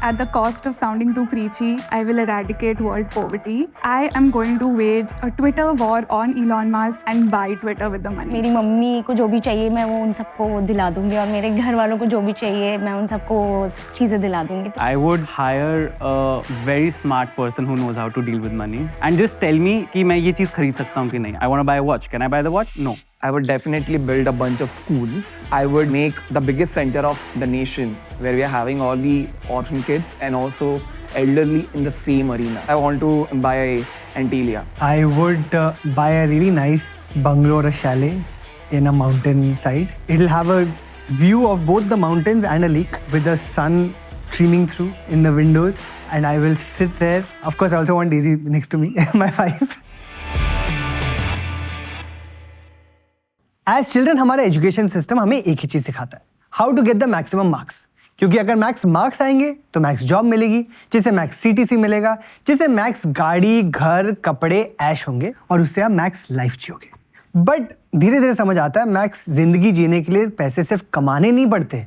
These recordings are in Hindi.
at the cost of sounding too preachy, I will eradicate world poverty. I am going to wage a Twitter war on Elon Musk and buy Twitter with the money. मेरी मम्मी को जो भी चाहिए मैं वो उन सबको दिला दूंगी और मेरे घर वालों को जो भी चाहिए मैं उन सबको चीज़ें दिला दूंगी. I would hire a very smart person who knows how to deal with money and just tell me कि मैं ये चीज़ खरीद सकता हूँ कि नहीं. I want to buy a watch. Can I buy the watch? No. I would definitely build a bunch of schools. I would make the biggest center of the nation where we are having all the orphan kids and also elderly in the same arena. I want to buy Antilia. I would buy a really nice bungalow or a chalet in a mountain side. It'll have a view of both the mountains and a lake with the sun streaming through in the windows, and I will sit there. Of course, I also want Daisy next to me, my wife. As children, हमारा एजुकेशन सिस्टम हमें एक ही चीज़ सिखाता है, how to get the maximum marks. क्योंकि अगर मैक्स मार्क्स आएंगे तो मैक्स जॉब मिलेगी, जिससे मैक्स सीटीसी मिलेगा, जिससे मैक्स गाड़ी, घर, कपड़े, ऐश होंगे और उससे आप मैक्स लाइफ जियोगे. बट धीरे धीरे समझ आता है मैक्स जिंदगी जीने के लिए पैसे सिर्फ कमाने नहीं पड़ते,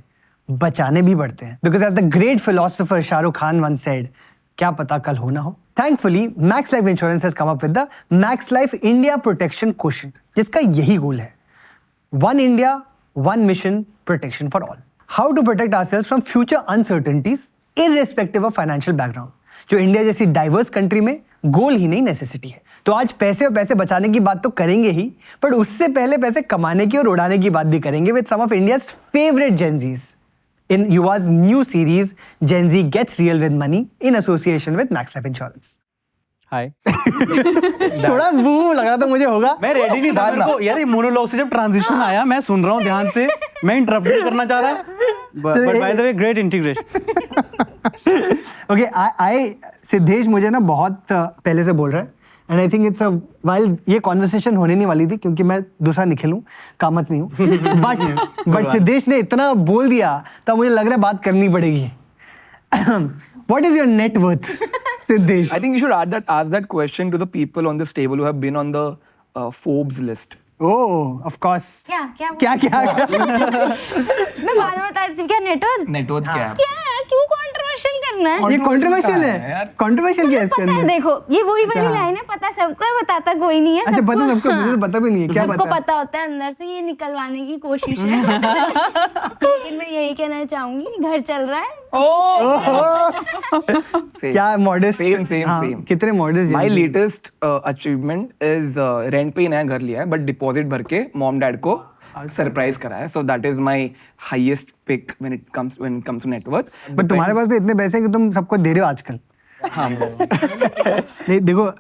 बचाने भी पड़ते हैं. Because as the great philosopher Shahrukh Khan once said, क्या पता कल हो ना हो. Thankfully, Max Life Insurance has come up with the Max Life India Protection Quotient, जिसका यही गोल है. One India, one mission, protection for all. How to protect ourselves from future uncertainties, irrespective of financial background. जो इंडिया जैसी डाइवर्स कंट्री में गोल ही नहीं नेसेसिटी है. तो आज पैसे और पैसे बचाने की बात तो करेंगे ही, पर उससे पहले पैसे कमाने की और उड़ाने की बात भी करेंगे with some of India's favorite Gen Zs. In Yuva's new series, Gen Z Gets Real with Money in association with Max Life Insurance. हाय. थोड़ा वो लग रहा था मुझे होगा. मैं रेडी नहीं था. मेरे को यार ये मोनोलॉग से जब ट्रांजिशन आया मैं सुन रहा हूँ ध्यान से, मैं इंटरप्ट नहीं करना चाह रहा. But by the way great integration. Okay, I Siddhesh मुझे ना बहुत पहले से बोल रहा है and I think it's a while ये कॉन्वर्सेशन होने नहीं वाली थी क्योंकि मैं दूसरा निखिल हूँ, कामत नहीं हूँ. बट सिद्धेश ने इतना बोल दिया तो मुझे लग रहा है बात करनी पड़ेगी. What is your net worth, Siddesh? I think you should ask that question to the people on this table who have been on the Forbes list. Oh, of course. क्या मैं बाद में बता देती हूँ. क्या नेटवर्क Net worth क्या है? क्या है, क्यों कंट्रोवर्शियल करना है. ये कंट्रोवर्शियल है. कंट्रोवर्शियल क्या है इसके पता है, अंदर? देखो ये वही वाली लाइन है, पता सबको है, बताता कोई नहीं है. अच्छा, पता सबको, मुझे पता भी नहीं है क्या सबको पता. पता होता है, अंदर से ये निकलवाने की कोशिश है. लेकिन मैं यही कहना चाहूंगी, घर चल रहा है. क्या मॉडेस्ट. Same. कितने modest. My latest achievement is rent पे ही नया घर लिया है, but deposit भर के mom dad को सरप्राइज करा है. So that is my highest pick when it comes to net worth. But तुम्हारे पास भी इतने पैसे हैं कि तुम सबको दे रहे हो आजकल. हाँ. नहीं देखो,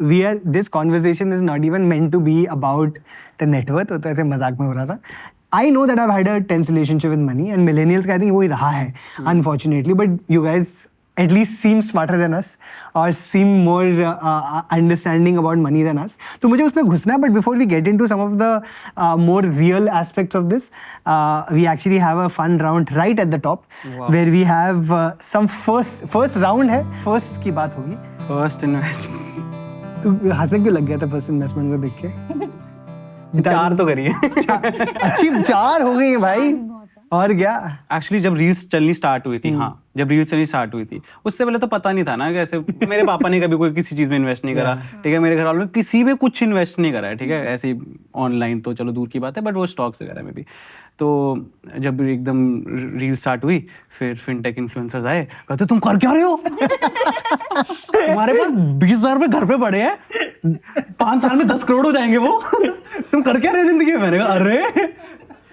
this conversation is not even meant to be about the net worth. तो ऐसे मजाक में हो रहा था. I know that I've had a tense relationship with money and millennials का I think वही रहा है unfortunately, but you guys at least seem smarter than us or seem more understanding about money than us. तो मुझे उसमें घुसना है, but before we get into some of the more real aspects of this, we actually have a fun round right at the top. Wow. Where we have some first round है, first की बात होगी. First investment. तू हंसे क्यों लग गया था फर्स्ट इन्वेस्टमेंट को देख के? 4 तो करिए. अच्छी 4 हो गई है भाई. और क्या. एक्चुअली जब रील्स चलनी स्टार्ट हुई थी, हाँ जब रील्स चलनी स्टार्ट हुई थी उससे पहले तो पता नहीं था ना कि ऐसे. मेरे पापा ने कभी कोई किसी चीज में इन्वेस्ट नहीं करा, ठीक है. मेरे घर वालों ने किसी में कुछ इन्वेस्ट नहीं करा है, ठीक है. ऐसे ऑनलाइन तो चलो दूर की बात है, बट वो स्टॉक्स वगैरह में भी. तो जब एकदम रील स्टार्ट हुई, फिर फिनटेक इन्फ्लुएंसर्स आए, कहते तुम कर क्या रहे हो? तुम्हारे पास 20,000 रुपए घर पे पड़े हैं, 5 साल में 10 करोड़ हो जाएंगे वो. तुम कर क्या रहे हो जिंदगी में? मैंने कहा अरे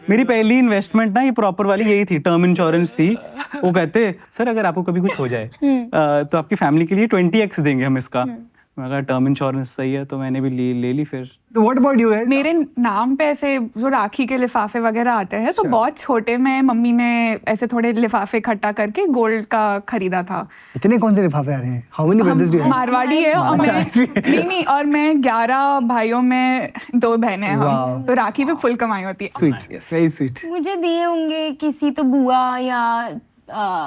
मेरी पहली इन्वेस्टमेंट ना ये प्रॉपर वाली यही थी, टर्म इंश्योरेंस थी. वो कहते सर अगर आपको कभी कुछ हो जाए तो आपकी फैमिली के लिए 20x देंगे हम इसका. मैं कहा टर्म इंश्योरेंस सही है, तो मैंने भी ले ली. फिर तो व्हाट अबाउट यू गाइस? मेरे नाम पे ऐसे जो राखी के लिफाफे वगैरह आते हैं, तो बहुत छोटे में मम्मी ने ऐसे थोड़े लिफाफे इकट्ठा करके गोल्ड का खरीदा था. इतने कौन से लिफाफे आ रहे हैं? How many brothers do you have? Marwari है और नहीं और मैं 11 भाइयों में 2 बहनें हैं हम, तो राखी पे फुल कमाई होती है. Sweet, very sweet. मुझे दिए होंगे किसी तो बुआ या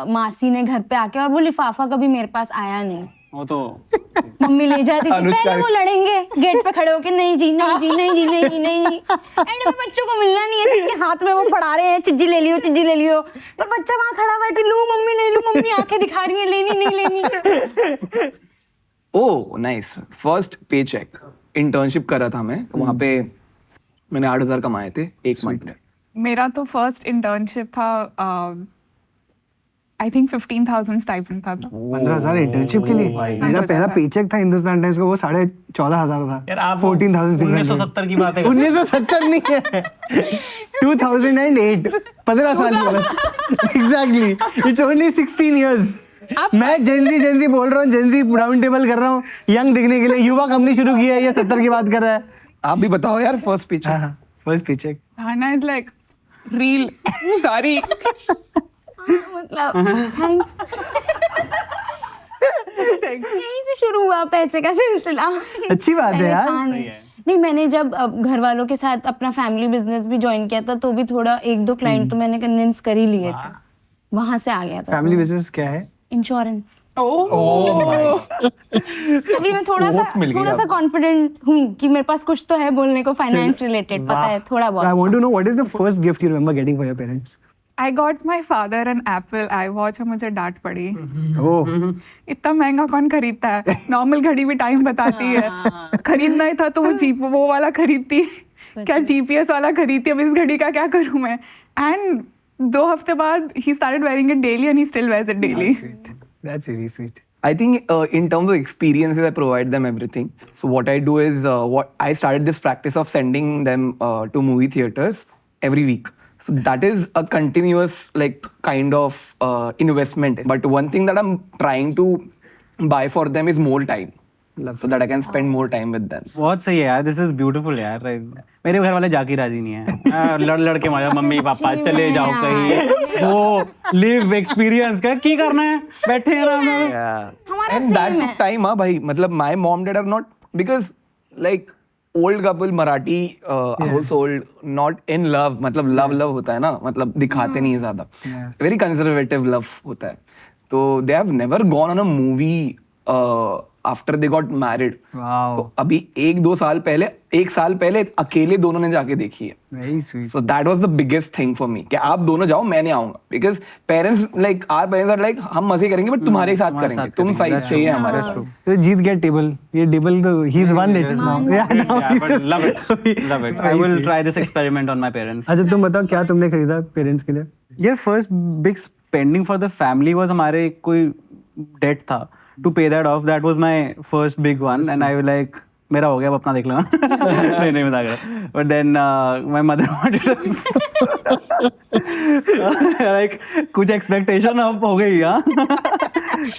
मासी ने घर पे आके, और वो लिफाफा कभी मेरे पास आया नहीं. वो तो मम्मी ले जाती थी, अनुष्का- पहले वो लड़ेंगे गेट पे खड़े होके, नहीं जी नहीं जी नहीं जी नहीं जी नहीं जी। एंड में बच्चों को मिलना नहीं है, जिसके हाथ में वो पढ़ा रहे हैं चिज्जी ले लियो चिज्जी ले लियो, पर बच्चा वहाँ खड़ा हुआ है कि लू मम्मी ले लू, मम्मी आंखें दिखा रही है, लेनी नहीं लेनी। ओह नाइस, फर्स्ट पे चेक इंटर्नशिप करा था मैं, तो वहाँ पे मैंने 8,000 कमाए थे एक मंथ में। मेरा तो फर्स्ट इंटर्नशिप था, आई थिंक 15,000 स्टाइपेंड था। 15,000 इंटर्नशिप के लिए मेरा पहला पेचेक था हिंदुस्तान टाइम्स का, वो 14,500 था। यार आप 14,600 1970 की बात है 1970 नहीं है 2008, 15 साल की। Exactly, it's only 16 years. मैं जेनजी बोल रहा हूँ, जेनजी राउंड टेबल कर रहा हूँ यंग दिखने के लिए। युवा कंपनी शुरू की है, ये 70 की बात कर रहा है। आप भी बताओ यार first paycheck. First paycheck Hannah is like, real, sorry. मतलब थैंक्स, यहीं से शुरू हुआ पैसे का सिलसिला। अच्छी बात है पहले यार। था नहीं, मैंने जब घर वालों के साथ अपना फैमिली बिजनेस भी ज्वाइन किया था, तो भी थोड़ा 1-2 क्लाइंट तो मैंने कन्विंस कर ही लिए थे, वहां से आ गया था। फैमिली बिजनेस क्या है? इंश्योरेंस। Oh. अभी मैं थोड़ा सा कॉन्फिडेंट हूँ कि मेरे पास कुछ तो है बोलने को, फाइनेंस रिलेटेड पता है थोड़ा I बहुत। want to know what is the first gift you remember getting for your parents? I got my father an Apple iWatch और मुझे डांट पड़ी। Oh, इतना महंगा कौन खरीदता है, नॉर्मल घड़ी भी टाइम बताती है। खरीदना ही था तो वो वाला खरीदती, क्या GPS वाला खरीदती। अब इस घड़ी का क्या करूँ मैं? एंड 2 हफ्ते बाद he started wearing it daily and he still wears it daily. that's really sweet. I think in terms of experiences, I provide them everything. So what I do is, what I started this practice of sending them to movie theaters every week. So that is a continuous like kind of investment. But one thing that I'm trying to buy for them is more time, so that I can spend more time with them. बहुत सही है यार, दिस इज ब्यूटीफुल यार। मेरे घर वाले जाके राजी नहीं है। लड़ के मजा, मम्मी पापा चले जाओ कहीं, वो लिव एक्सपीरियंस का की करना है, बैठे हैं आराम में। हमारा And that same took है। time, हाँ भाई, मतलब my mom dad are not, because like old couple Marathi household not in love, मतलब love होता है ना, मतलब दिखाते नहीं है ज्यादा, very conservative love होता है, तो they have never gone on a movie after they got married. Wow. तो अभी 1 साल पहले अकेले दोनों ने जाके देखी है। Very sweet. So that was the biggest thing for me कि आप दोनों जाओ, मैं नहीं आऊंगा, because parents like our parents are like हम मजे करेंगे but तुम्हारे साथ करेंगे, तुम साइज चाहिए हमारे साथ। तो जीत गया टेबल, ये टेबल तो he's won it now. Yeah, now Yeah, he's but just- love it. I will try this experiment on my parents. अच्छा तुम बताओ क्या तुमने खरीदा पेरेंट्स के लिए? यार first big spending for the family was हमारे कोई डेट था, टू पे that of, that was my first big one and I like मेरा हो गया, अब अपना देख लेना। नहीं मजाक रहा, but then my mother wanted like कुछ एक्सपेक्टेशन अब हो गई। हाँ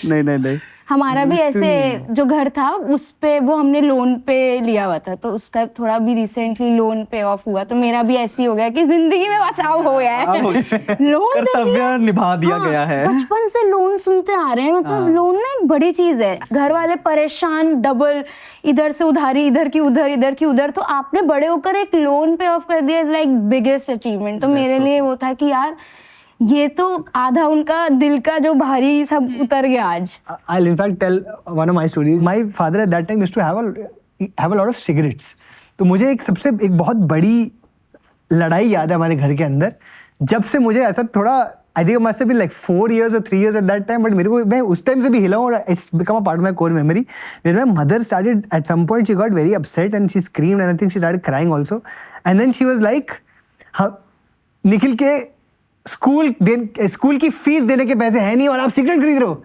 नहीं हमारा भी ऐसे जो घर था उस पे वो हमने लोन पे लिया हुआ था, तो उसका थोड़ा भी रिसेंटली लोन पे ऑफ हुआ, तो मेरा भी ऐसे ही हो गया कि जिंदगी में बस अब हो गया है। लोन कर्तव्य निभा दिया गया है। बचपन से लोन सुनते आ रहे हैं, मतलब लोन ना एक बड़ी चीज है, घर वाले परेशान, डबल, इधर से उधारी, इधर की उधर, तो आपने बड़े होकर एक लोन पे ऑफ कर दिया, इज लाइक बिगेस्ट अचीवमेंट। तो मेरे लिए वो था कि यार ये तो आधा उनका दिल का जो भारी सब उतर गया आज। I'll in fact tell one of my stories. My father at that time used to have a lot of cigarettes. तो मुझे एक बहुत बड़ी लड़ाई याद है हमारे घर के अंदर, जब से मुझे ऐसा थोड़ा I think it must have been like 4 years or 3 years at that time, but मेरे को मैं उस टाइम से भी हिला हूँ और it's become a part of my core memory. When my mother started, at some point she got very upset and she screamed and I think she started crying also. And then she was like, हाँ निखिल के स्कूल की फीस देने के पैसे हैं नहीं और आप सिगरेट खरीद रहे हो।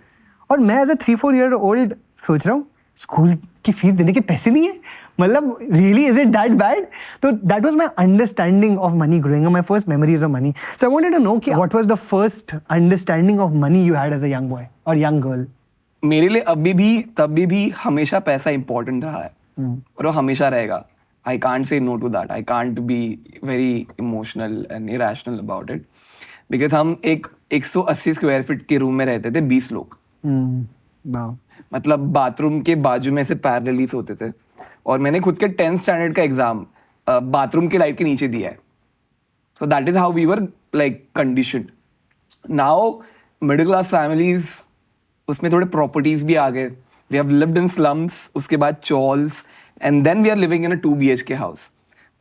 और मैं एज अ 3-4 year old सोच रहा हूँ स्कूल की फीस देने के पैसे नहीं है, मतलब really is it that bad? तो that was my understanding of money growing up, my first memories of money. So I wanted to know कि what was the first understanding of money you had as a young boy और यंग गर्ल? मेरे लिए अभी भी तभी भी हमेशा पैसा इंपॉर्टेंट रहा है और वो हमेशा रहेगा। I can't say no to that, I can't be very emotional and irrational about it, because हम एक 180 स्क्वायर फीट के रूम में रहते थे 20 लोग। मतलब बाथरूम के बाजू में से पैरेलली सोते थे और मैंने खुद के 10th स्टैंडर्ड का एग्जाम बाथरूम के लाइट के नीचे दिया है। So that is how we were like conditioned. Now middle class families, उसमें थोड़े प्रॉपर्टीज भी आ गए, We have lived in slums, उसके बाद chawls, and then we are living in a 2 BHK house.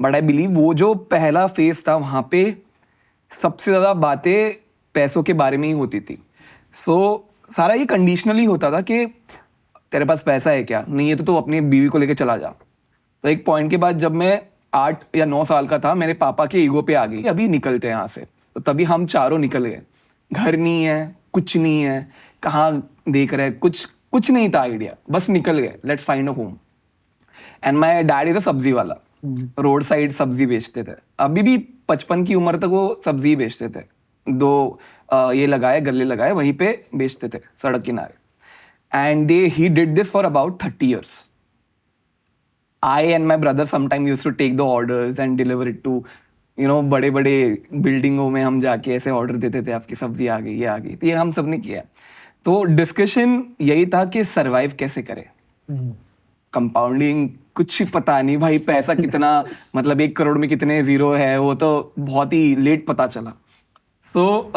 But I believe वो जो पहला फेज था वहाँ पे सबसे ज़्यादा बातें पैसों के बारे में ही होती थी. So सारा ये कंडीशनली होता था कि तेरे पास पैसा है क्या, नहीं है तो तू अपनी बीवी को लेके चला जा. तो एक पॉइंट के बाद जब मैं 8 या 9 साल का था, मेरे पापा के ईगो पे आ गई, अभी निकलते हैं यहाँ से. तो तभी हम चारों निकल गए. घर नहीं है, कुछ नहीं है, कहाँ देख रहे, कुछ नहीं था आइडिया, बस निकल गए. Let's find a home. And my dad is a सब्जी वाला, रोड साइड सब्जी बेचते थे. अभी भी 55 की उम्र तक वो सब्जी बेचते थे. 2 ये लगाए, गल्ले लगाए, वहीं पे बेचते थे सड़क किनारे. And he did this for about 30 years. I and my brother sometime used to take the orders and deliver it to, you know, बड़े बड़े बिल्डिंगों में हम जाके ऐसे ऑर्डर देते थे, आपकी सब्जी आ गई, ये आ गई. तो ये हम सब ने किया. तो डिस्कशन यही था कि सरवाइव कैसे करें. कंपाउंडिंग कुछ पता नहीं भाई, पैसा कितना मतलब 1 करोड़ में कितने जीरो है वो तो बहुत ही लेट पता चला. So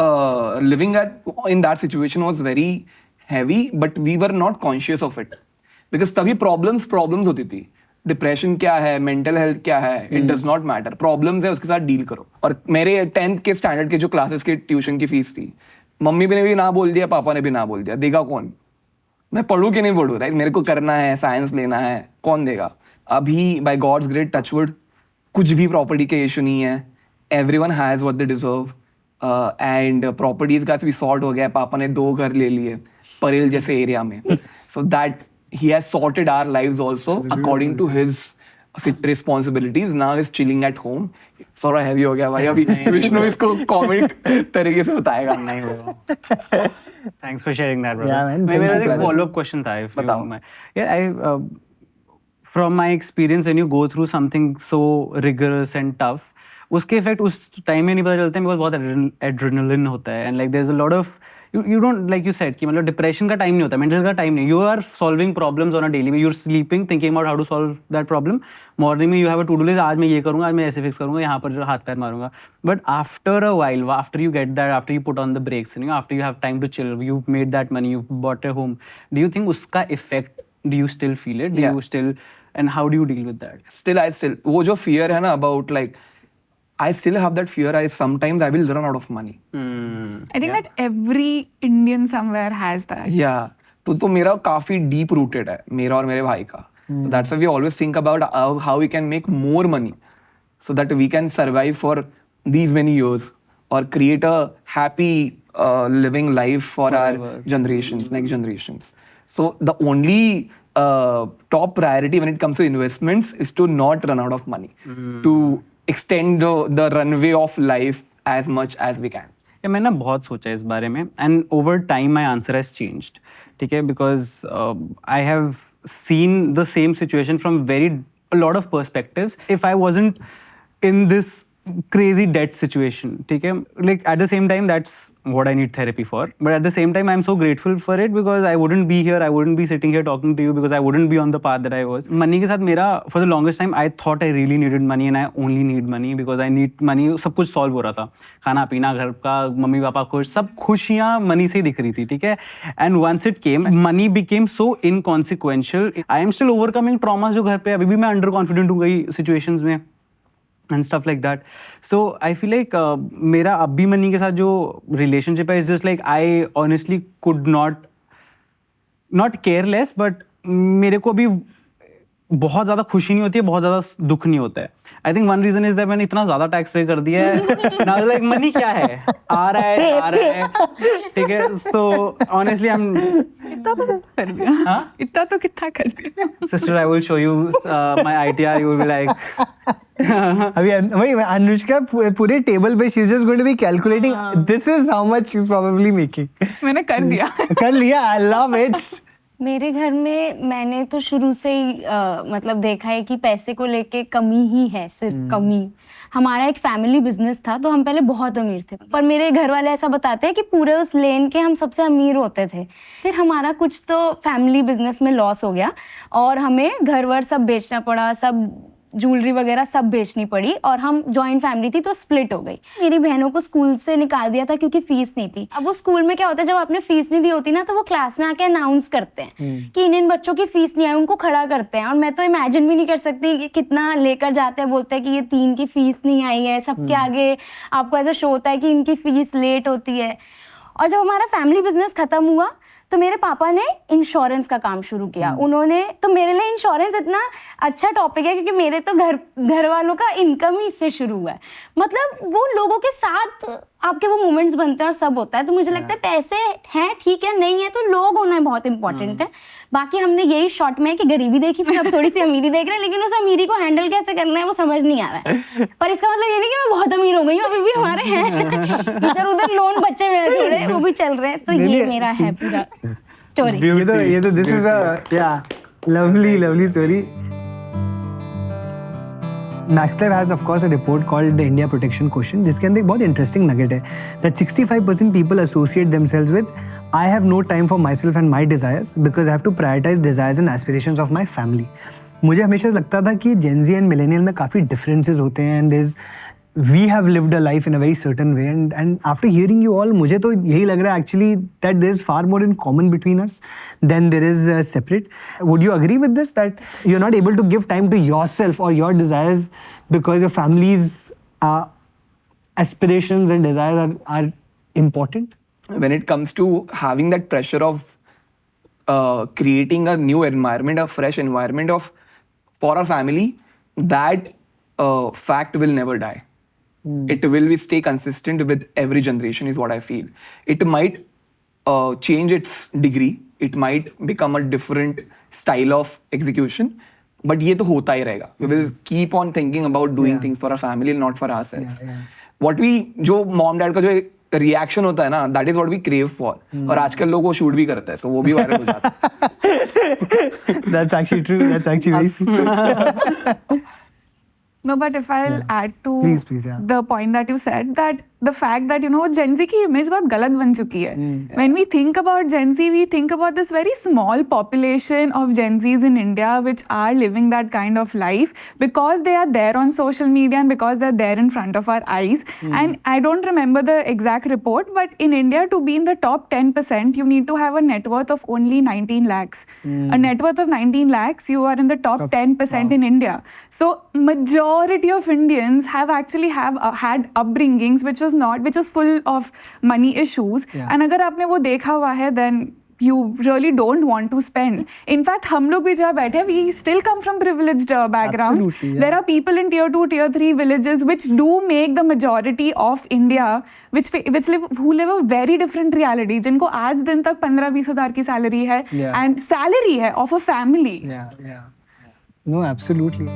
living in that situation was very heavy, but we were not conscious of it because तभी प्रॉब्लम्स होती थी. डिप्रेशन क्या है, मेंटल हेल्थ क्या है, it does not matter. Problems है, उसके साथ डील करो. और मेरे 10th के स्टैंडर्ड के जो क्लासेस के ट्यूशन की फीस थी, मम्मी ने भी ना बोल दिया, पापा ने भी ना बोल दिया. देगा कौन? मैं पढ़ूँ कि नहीं पढ़ूँ, राइट? मेरे को करना है, साइंस लेना है, कौन देगा? अभी बाय गॉड्स ग्रेट टचवुड कुछ भी प्रॉपर्टी के इशू नहीं है. Everyone has what they deserve. And properties का भी सॉर्ट हो गया. पापा ने 2 घर ले लिए परेल जैसे एरिया में. So that he has sorted our lives also according to his responsibilities. Now he's chilling at home. थोड़ा heavy हो गया भाई अभी. विष्णु इसको कॉमिक तरीके से बताएगा. नहीं होगा. Thanks for sharing that, brother. Yeah, man. मेरा Thank you. एक follow-up question था. if you बताओ. don't mind. Yeah, from my experience, when you go through something so rigorous and tough, उसके इफेक्ट उस टाइम में नहीं पता चलते बिकॉज बहुत एड्रेनलिन होता है. And like there is a lot of you don't, like you said कि मतलब डिप्रेशन का टाइम नहीं होता, मेंटल का टाइम नहीं. You are solving problems on a daily, you are sleeping thinking about how to solve that problem. Morning में you have a to do list, आज मैं ये करूँगा, आज मैं ऐसे फिक्स करूँगा, यहाँ पर हाथ पैर मारूंगा. But after a while, after you get that, after you put on the brakes, after you have time to chill, you made that money, you bought a home, do you think उसका effect, do you still feel it, do you still, and how do you deal with that? Still वो जो फियर है ना about like I still have that fear. Sometimes I will run out of money. I think that every Indian somewhere has that. Yeah. तो मेरा काफी deep rooted है, मेरा और मेरे भाई का. That's why we always think about how we can make more money so that we can survive for these many years or create a happy living life for our generations, next generations. So the only top priority when it comes to investments is to not run out of money. To extend the runway of life as much as we can. या मैंने बहुत सोचा इस बारे में, and over time my answer has changed. ठीक है, because I have seen the same situation from very lot of perspectives. If I wasn't in this crazy debt situation, ठीक है, like at the same time that's what I need therapy for, but at the same time I'm so grateful for it because I wouldn't be here, I wouldn't be sitting here talking to you because I wouldn't be on the path that I was. Money के साथ मेरा for the longest time I thought I really needed money and I only need money because I need money. सब कुछ solve हो रहा था, खाना पीना घर का, मम्मी पापा खुश, सब खुशियाँ money से ही दिख रही थी. ठीक है, and once it came, money became so inconsequential. I am still overcoming traumas जो घर पे अभी भी मैं under confident हूँ कई situations में and stuff like that. So I feel like मेरा अब भी मनी के साथ जो relationship है is just like I honestly could not care less, but मेरे को अभी बहुत ज़्यादा खुशी नहीं होती है, बहुत ज़्यादा दुख नहीं होता है. I think one reason is that मैंने इतना ज़्यादा टैक्स पे कर दिया है. Now like मनी क्या है, आ रहा है, ठीक है. So honestly I'm इतना तो कर दिया. हाँ? इतना तो कितना कर दिया. Sister, I will show you my ITR. You will be like. अभी वही अनुष्का पूरे टेबल पे she is just going to be calculating this is how much she is probably making. मैंने कर दिया. कर लिया. I love it. मेरे घर में मैंने तो शुरू से ही मतलब देखा है कि पैसे को लेके कमी ही है, सिर्फ कमी. हमारा एक फैमिली बिजनेस था तो हम पहले बहुत अमीर थे, पर मेरे घर वाले ऐसा बताते हैं कि पूरे उस लेन के हम सबसे अमीर होते थे. फिर हमारा कुछ तो फैमिली बिजनेस में लॉस हो गया और हमें घर वर सब बेचना पड़ा, सब ज्वेलरी वगैरह सब बेचनी पड़ी और हम जॉइंट फैमिली थी तो स्प्लिट हो गई। मेरी बहनों को स्कूल से निकाल दिया था क्योंकि फीस नहीं थी। अब वो स्कूल में क्या होता है, जब आपने फीस नहीं दी होती ना तो वो क्लास में आके अनाउंस करते हैं कि इन बच्चों की फीस नहीं आई, उनको खड़ा करते हैं। और मैं तो इमेजिन भी नहीं कर सकती कि कितना लेकर जाते हैं, बोलते हैं कि ये 3 की फीस नहीं आई है, सबके आगे आपको ऐसा शो होता है कि इनकी फीस लेट होती है। और जब हमारा फैमिली बिजनेस खत्म हुआ तो मेरे पापा ने इंश्योरेंस का काम शुरू किया। उन्होंने तो मेरे लिए इंश्योरेंस इतना अच्छा टॉपिक है क्योंकि मेरे तो घर वालों का इनकम ही इससे शुरू हुआ है। मतलब वो लोगों के साथ आपके वो मोमेंट्स बनते हैं और सब होता है। तो मुझे लगता है पैसे हैं ठीक है, नहीं है तो लोग होना बहुत इंपॉर्टेंट है। बाकी हमने यही शॉर्ट में कि गरीबी देखी, फिर अब थोड़ी सी अमीरी देख रहे हैं, लेकिन उस अमीरी को हैंडल कैसे करना है वो समझ नहीं आ रहा है। पर इसका मतलब ये नहीं कि मैं बहुत अमीर हो गई हूँ, अभी भी हमारे हैं इधर उधर लोन बच्चे हुए हैं थोड़े, वो भी चल रहे हैं। तो ये मेरा है पूरा स्टोरी। ये तो this is a lovely story. Max Life has of course a report called the India Protection Quotient, जिसके अंदर एक बहुत interesting nugget है that 65% people associate themselves with I have no time for myself and my desires because I have to prioritize desires and aspirations of my family. मुझे हमेशा लगता था कि Gen Z and Millennial में काफ़ी differences होते हैं and we have lived a life in a very certain way and after hearing you all मुझे तो यही लग रहा है actually that there is far more in common between us than there is separate. Would you agree with this, that you're not able to give time to yourself or your desires because your family's aspirations and desires are important? When it comes to having that pressure of creating a new environment, a fresh environment for our family, that fact will never die. It will be stay consistent with every generation is what I feel. It might change its degree, it might become a different style of execution, but ये तो होता ही रहेगा. We will keep on thinking about doing things for our family, not for ourselves. What we जो mom dad का जो रिएक्शन होता है ना, that is what we crave for. और आजकल लोग वो शूट भी करते हैं तो वो भी वायरल हो जाता है. That's actually true. That's actually very No, but if I'll add to Please, yeah. the point that you said, that the fact that, you know, Gen Z की image बहुत गलत बन चुकी है. When we think about Gen Z, we think about this very small population of Gen Zs in India which are living that kind of life because they are there on social media and because they're there in front of our eyes. And I don't remember the exact report, but in India to be in the top 10%, you need to have a net worth of only 19 lakhs. A net worth of 19 lakhs, you are in the top 10% in India. So majority of Indians have actually had upbringings which was full of money issues. And अगर आपने वो देखा हुआ है, then you really don't want to spend. In fact, हम लोग भी जहाँ बैठे हैं, we still come from privileged backgrounds. Absolutely, yeah. There are people in tier 2, tier 3 villages which do make the majority of India, who live a very different reality. जिनको आज दिन तक 15-20 हज़ार की सैलरी है, Yeah. and salary है of a family. Yeah. No, absolutely.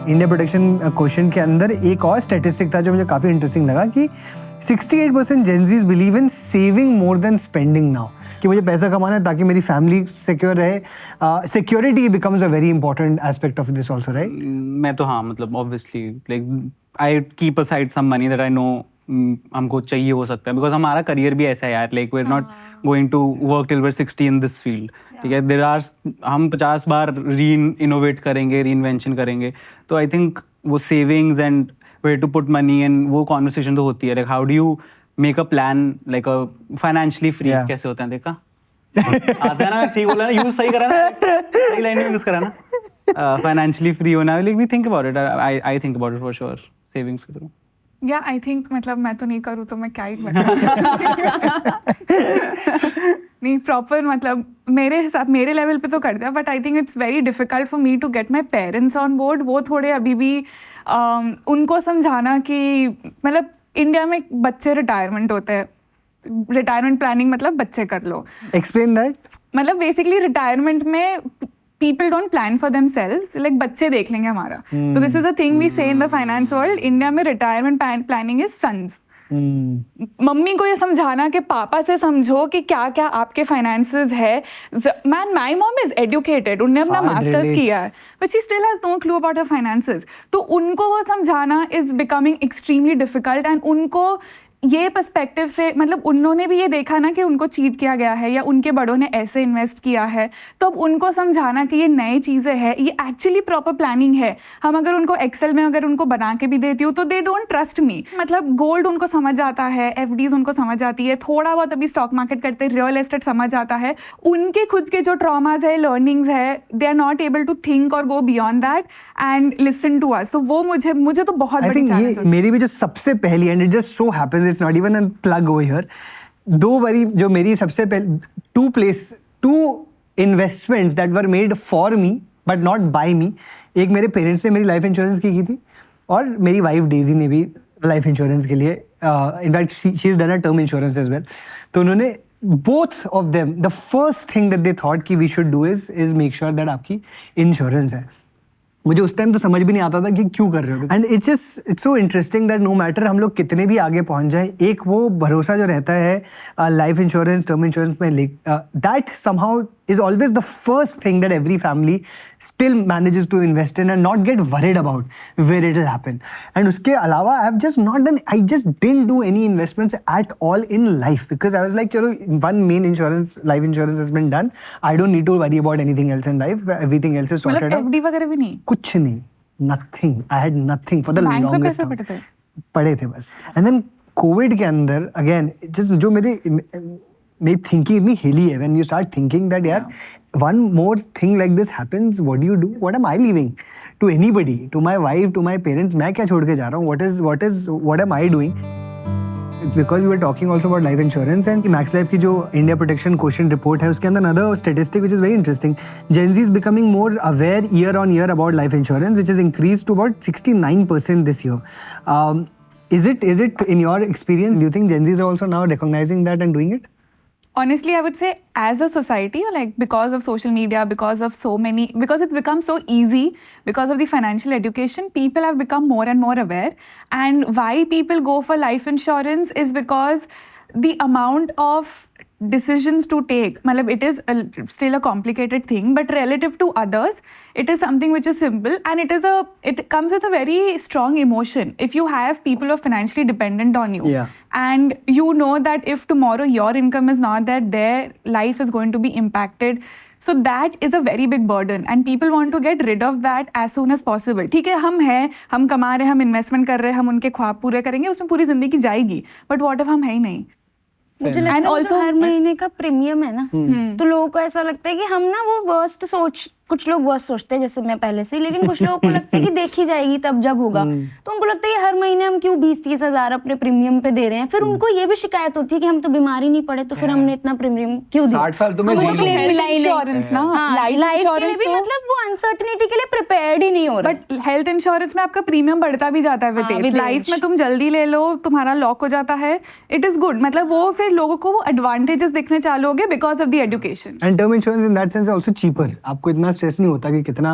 India protection question के अंदर एक और स्टैटिस्टिक था जो मुझे काफ़ी इंटरेस्टिंग लगा कि 68% Gen Zs believe in saving more than spending now, कि मुझे पैसा कमाना है ताकि मेरी फैमिली सिक्योर रहे. Security becomes a very important aspect of this also, right? मैं तो हाँ, मतलब obviously like I keep aside some money that I know हमको चाहिए हो सकता है, बिकॉज हमारा करियर भी ऐसा है यार, like we are not going to work till we are 60 in this field. ठीक है, देयर आर हम 50 बार इनोवेट करेंगे, री इन्वेंशन करेंगे. तो आई थिंक वो savings and where to put money and वो कॉन्वर्सेशन तो होती है. Like how do you make a plan, like a financially free कैसे होता है. देखा आता है ना, ठीक बोला ना, यूज सही करा ना, सही लाइन यूज करा ना. फाइनेंशियली फ्री होना, like we think about it, I think about it for sure, savings के थ्रू. या आई थिंक मतलब मैं तो नहीं करूँ तो मैं क्या ही नहीं प्रॉपर, मतलब मेरे हिसाब मेरे लेवल पे तो करते हैं, but I think it's very difficult for me to get my parents on board. वो थोड़े अभी भी उनको समझाना कि मतलब इंडिया में बच्चे रिटायरमेंट होते हैं, रिटायरमेंट प्लानिंग मतलब बच्चे कर लो. Explain that. मतलब बेसिकली रिटायरमेंट में people don't plan for themselves, like बच्चे देख लेंगे हमारा. So this is the thing we say in the finance world. India में retirement planning is sons. Mummy को ये समझाना कि पापा से समझो कि क्या क्या आपके फाइनेंसेस है. Man, my mom is educated, उन्होंने अपना मास्टर्स किया है, but she still has no clue about her finances. तो उनको वो समझाना is becoming extremely difficult, and उनको ये पर्सपेक्टिव से मतलब उन्होंने भी ये देखा ना कि उनको चीट किया गया है या उनके बड़ों ने ऐसे इन्वेस्ट किया है, तो अब उनको समझाना कि ये नई चीज़ें हैं, ये एक्चुअली प्रॉपर प्लानिंग है। हम अगर उनको एक्सेल में अगर उनको बना के भी देती हूँ तो दे डोंट ट्रस्ट मी। मतलब गोल्ड उनको समझ आता है, एफडीज उनको समझ आती है, थोड़ा बहुत अभी स्टॉक मार्केट करते हैं, रियल एस्टेट समझ आता है, उनके खुद के जो ट्रॉमाज है, लर्निंग्स है, they are not able to think और go beyond that and listen to us. तो वो मुझे तो बहुत आई बड़ी थिंक चैलेंज ये होती है। मेरी भी जो सबसे पहली, and it just so happens it's not even a plug over here, 2 बारी जो मेरी सबसे पहले 2 investments that were made for me but not by me. एक मेरे पेरेंट्स ने मेरी लाइफ इंश्योरेंस की थी और मेरी वाइफ डेजी ने भी लाइफ इंश्योरेंस के लिए in fact she is done a term insurance as well. तो उन्होंने both of them the first thing that they thought कि we should do is make sure that आपकी इंश्योरेंस है। मुझे उस टाइम तो समझ भी नहीं आता था कि क्यों कर रहे हो, and it's so interesting that no matter हम लोग कितने भी आगे पहुंच जाए, एक वो भरोसा जो रहता है लाइफ इंश्योरेंस, टर्म इंश्योरेंस में, that somehow is always the first thing that every family still manages to invest in and not get worried about where it will happen. And उसके अलावा I just didn't do any investments at all in life because I was like, चलो one main insurance, life insurance has been done. I don't need to worry about anything else in life. Everything else is sorted मतलब out. एफडी वगैरह भी नहीं? कुछ नहीं, nothing. I had nothing for the bank में longest पैसे time. पड़े थे? पड़े थे बस। And then कोविड के अंदर अगेन जस्ट जो मेरी थिंकिंग इतनी हिली है, when you start thinking that यार one more thing like this happens, what do you do, what am I leaving to anybody, to my wife, to my parents, मैं क्या छोड़ के जा रहा हूँ, what am I doing. Because we are talking also about life insurance and Max Life की जो इंडिया प्रोटेक्शन क्वेश्चन रिपोर्ट है उसके अंदर another statistic which is very interesting, gen Zee is becoming more aware year on year about life insurance which is increase to about 69% this year. Is it in your experience, do you think Gen Zs are also now recognizing that and doing it? Honestly, I would say as a society, or like because of social media, because it's become so easy, because of the financial education, people have become more and more aware. And why people go for life insurance is because the amount of decisions to take, matlab it is still a complicated thing, but relative to others, it is something which is simple, and it comes with a very strong emotion. If you have people who are financially dependent on you, Yeah. and you know that if tomorrow your income is not there, their life is going to be impacted. So that is a very big burden, and people want to get rid of that as soon as possible. ठीक है, हम कमा रहे हैं, हम इन्वेस्टमेंट कर रहे हैं, हम उनके ख्वाब पूरे करेंगे, उसमें पूरी जिंदगी जाएगी, बट व्हाट इफ हम है ही नहीं? मुझे लगता है also- जो हर महीने का प्रीमियम है ना, तो लोगों को ऐसा लगता है कि हम ना वो वर्स्ट कुछ लोग वर्स्ट सोचते हैं जैसे मैं पहले से, लेकिन कुछ लोगों को लगता है कि देखी जाएगी तब जब होगा, तो उनको लगता है कि हर महीने हम क्यों 20-30 हज़ार अपने प्रीमियम पे दे रहे हैं। फिर उनको ये भी शिकायत होती है कि हम तो बीमार ही नहीं पड़े, तो फिर हमने इतना प्रीमियम क्यों दिया? 60 साल तुम्हें हमको जी claim लो। मिला ही नहीं। इंश्योरेंस ना, हाँ, लाइफ लाइफ के लिए इंश्योरेंस भी तो, मतलब वो अनसर्टेनिटी के लिए प्रिपेयर्ड ही नहीं हो रहा। बट हेल्थ इंश्योरेंस में आपका प्रीमियम बढ़ता भी जाता है हाँ, with age. with life age. में तुम जल्दी ले लो, तुम्हारा लॉक हो जाता है, इट इज गुड। मतलब वो फिर लोगों को वो एडवांटेजेस दिखने चालू हो गए because of the education. And term insurance in that sense is also cheaper. आपको इतना स्ट्रेस नहीं होता कि कितना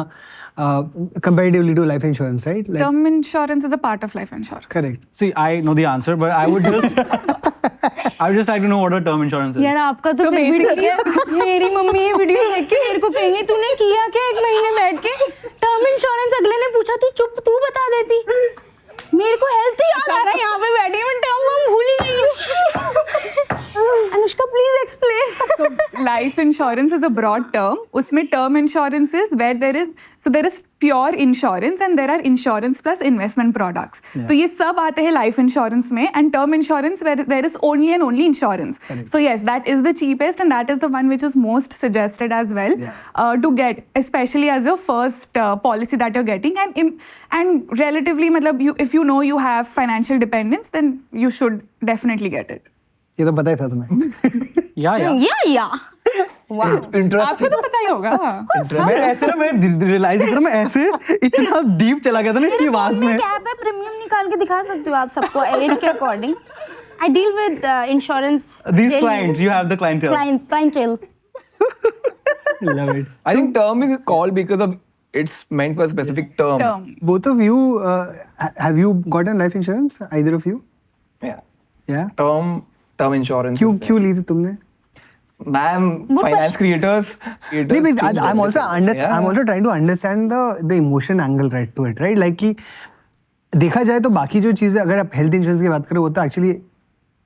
comparatively to life insurance, right? Like, term insurance is a part of life insurance. correct. See, I know the answer, but I would just like to know what a term insurance is. यार आपका तो So फेवरेट है। मेरी मम्मी ये वीडियो देख के मेरे को कहेंगे तूने किया क्या 1 महीने बैठ के टर्म इंश्योरेंस? अगले ने पूछा तू बता देती। मेरे को हेल्थ ही याद आ रहा है, यहाँ पे बैठी मैं टर्म भूल ही गई हूँ। Anushka please explain. Life insurance is a broad term. उसमें term insurance is where there is pure insurance and there are insurance plus investment products. तो ये सब आते हैं लाइफ इंश्योरेंस में, and term insurance there is only and only insurance. So yes, that is the cheapest and that is the one which is most suggested as well to get, especially as your first policy that you're getting, and relatively मतलब if you know you have financial dependence, then you should definitely get it. ये तो पता ही था तुम्हें. Yeah. या आपको तो पता ही होगा। मैं ऐसे ना, मैं रियलाइज कर रहा हूं, मैं ऐसे इतना डीप चला गया था ना इसकी आवाज में। क्या है, प्रीमियम निकाल के दिखा सकते हो आप सबको एज के according. I deal with insurance These clients, you have the clientele. clientele. Love it. I think term is called because of it's meant for a specific term. Term. Both of you, have you gotten life insurance? Either of you? Yeah. Yeah. Term insurance. क्यों ली थी तुमने? Ma'am, finance creators. नहीं, but I'm also I'm also trying to understand the emotion angle right to it, right? Like कि देखा जाए तो बाकी जो चीजें, अगर आप हेल्थ इंश्योरेंस की बात करो, वो तो एक्चुअली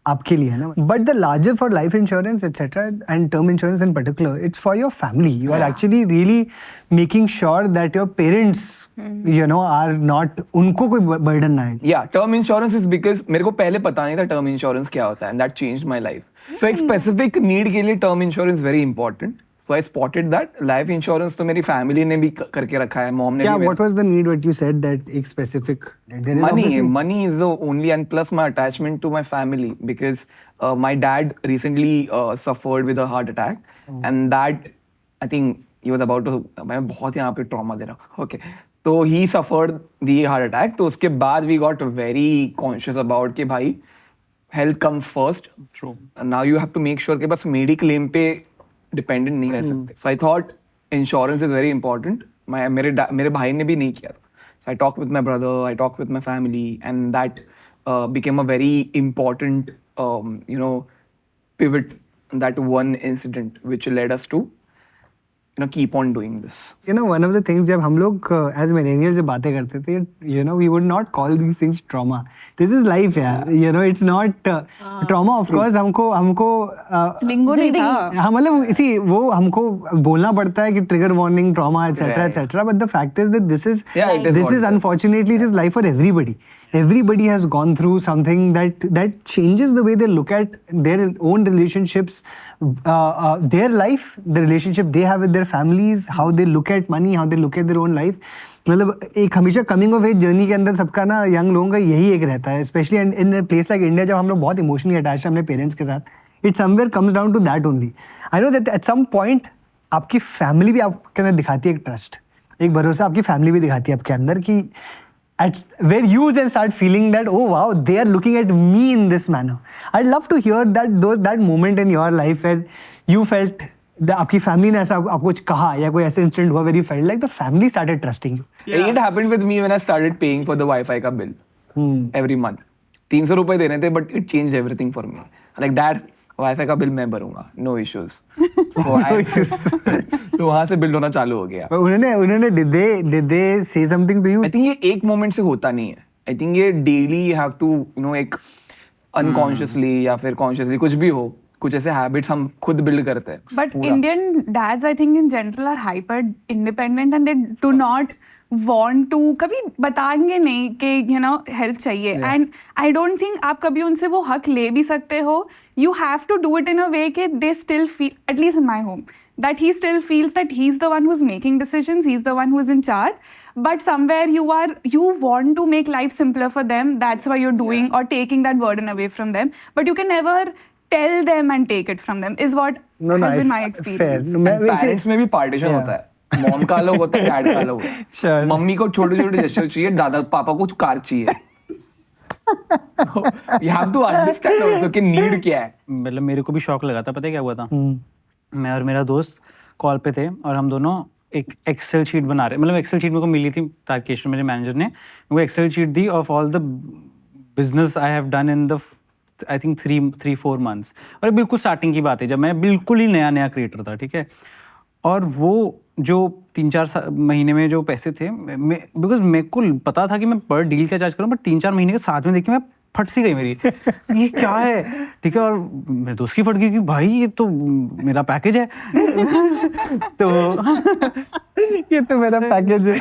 आपके लिए है ना, but the larger for life insurance etcetera and term insurance in particular, it's for your family. You are actually really making sure that your parents you know are not, उनको कोई बर्डन ना है. Yeah, term insurance is because मेरे को पहले पता नहीं था term insurance क्या होता है, and that changed my life. So एक specific need के लिए term insurance very important. So I spotted that. Life insurance तो मेरी family ने भी करके रखा है, mom ने Yeah, भी. what was the need? What you said that एक specific. There is obviously- Money is the only, and plus my attachment to my family, because my dad recently suffered with a heart attack, and that I think he was about to. मैं बहुत यहाँ पे trauma दे रहा हूँ. Okay. तो he suffered the heart attack. तो उसके बाद we got very conscious about कि भाई health comes first. True. And now you have to make sure कि बस mediclaim पे dependent नहीं रह सकते. So I thought insurance is very important. मेरे भाई ने भी नहीं किया था. So I talked with my brother, I talked with my family, and that became a very important, pivot. That one incident which led us to, keep on doing this. You know, one of the things जब हम लोग as millennials जब बातें करते थे, you know, we would not call these things trauma. This is life, यार. You know, it's not trauma. Of course, हमको लिंगो नहीं था. हाँ, मतलब इसी वो हमको बोलना पड़ता है कि trigger warning, trauma, etc., etc. But the fact is that this is Yeah, it is this what is it is. unfortunately just life for everybody. Everybody has gone through something that changes the way they look at their own relationships, their life, the relationship they have with their families, how they look at money, how they look at their own life. मतलब एक हमेशा कमिंग ऑफ एज जर्नी के अंदर सबका ना यंग लोगों का यही एक रहता है, specially in a place like India जब हम लोग बहुत इमोशनली अटैच हैं अपने पेरेंट्स के साथ. It somewhere comes down to that only. I know that at some point आपकी फैमिली भी आपके अंदर दिखाती है एक ट्रस्ट, एक भरोसा आपकी फैमिली भी दिखाती है आपके अंदर कि at where you then start feeling that, oh wow, they are looking at me in this manner. I'd love to hear that moment in your life where you felt that आपकी फैमिली ने ऐसा आपको कुछ कहा या कोई ऐसा इंसिडेंट हुआ where you felt like the family started trusting you. It happened with me when I started paying for the Wi-Fi का bill every month. 300 रुपए देने थे, but it changed everything for me. Like dad, Wi-Fi का बिल मैं भरूंगा, no issues. तो वहाँ से बिल होना चालू हो गया. उन्होंने did they say something to you? I think ये एक मोमेंट से होता नहीं है. I think ये daily you have to, एक unconsciously या फिर consciously कुछ भी हो, कुछ ऐसे हैबिट्स हम खुद बिल्ड करते हैं. But Indian dads, I think in general, are hyper independent and they do not want to, कभी बताएंगे नहीं कि हेल्प चाहिए. And I don't think आप कभी उनसे वो हक ले भी सकते हो. You have to do it in a way कि they still feel, at least in my home, that he still feels that he's the one who's making decisions, he's the one who's in charge. But somewhere you want to make life simpler for them. That's why you're doing or taking that burden away from them. But you can never tell them and take it from them is what has been my experience. Parents में भी पार्टीशन होता है. मॉम का अलग होता है, डैड का अलग होता है. Sure. मम्मी को छोटे छोटे जेस्चर चाहिए, दादा पापा को कार चाहिए. You have to understand also कि नीड क्या है. मतलब मेरे को भी शॉक लगा था. पता है क्या हुआ था? मैं और मेरा दोस्त कॉल पे थे और हम दोनों एक एक्सेल शीट बना रहे. मतलब एक्सेल शीट मेरे को मिली थी तारकेश, मेरे मैनेजर ने वो एक्सेल शीट दी of all the business I have done in the I think 3-4 months. और बिल्कुल स्टार्टिंग की बात है जब मैं बिल्कुल ही नया क्रिएटर था, ठीक है. और वो जो 3-4 महीने में जो पैसे थे, बिकॉज मेरे को पता था कि मैं पर डील क्या चार्ज करूँ, बट 3-4 महीने के साथ में देखिए मैं फट सी गई मेरी. ये क्या है, ठीक है. और मेरे दोस्त की फट गई कि भाई ये तो मेरा पैकेज है. तो ये तो मेरा पैकेज है.